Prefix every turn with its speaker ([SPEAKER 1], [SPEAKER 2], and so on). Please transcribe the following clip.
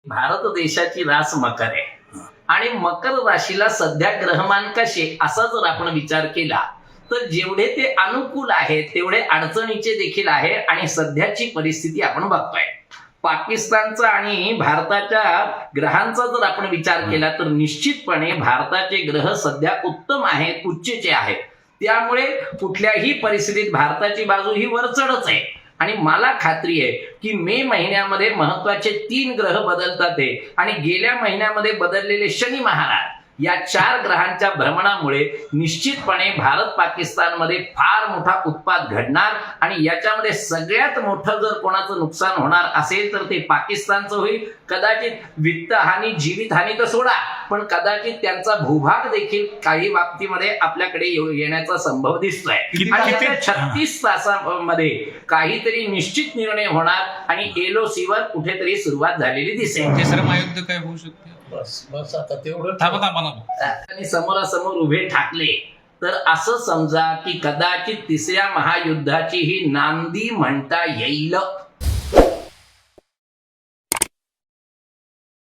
[SPEAKER 1] भारत देशाची रास मकर आहे आणि मकर राशीला सध्या ग्रहमान कसे असा जर आपण विचार केला तर जेवढे ते अनुकूल आहेत तेवढे अडचणीचे देखील आहे। आणि सध्याची परिस्थिती आपण बघतोय पाकिस्तानचा आणि भारताच्या ग्रहांचा जर आपण विचार केला तर निश्चितपणे भारताचे ग्रह सध्या उत्तम आहेत, उच्चचे आहेत। त्यामुळे कुठल्याही परिस्थितीत भारताची बाजू ही वरचढच आहे। आणि मला खात्री आहे की मे महिन्यामध्ये महत्वाचे 3 ग्रह बदलतात आणि गेल्या महिन्यामध्ये बदललेले शनी महाराज या 4 ग्रहांच्या भ्रमणामुळे निश्चितपणे भारत पाकिस्तानमध्ये फार मोठा उत्पात घडणार। आणि याच्यामध्ये सगळ्यात मोठं जर कोणाचं नुकसान होणार असेल तर ते पाकिस्तानचं होईल। कदाचित वित्तहानी, जीवितहानी तर सोडा, पण कदाचित त्यांचा भूभाग देखील काही बाबतीमध्ये आपल्याकडे येण्याचा संभव दिसतोय। आणि 36 तासांमध्ये काहीतरी निश्चित निर्णय होणार आणि LOC वर कुठेतरी सुरुवात झालेली दिसेल।
[SPEAKER 2] तिसरं महायुद्ध काय होऊ शकते?
[SPEAKER 3] बस आता तेवढं
[SPEAKER 1] आणि समोरासमोर उभे ठाकले तर असं समजा की कदाचित तिसऱ्या महायुद्धाची ही नांदी म्हणता येईल।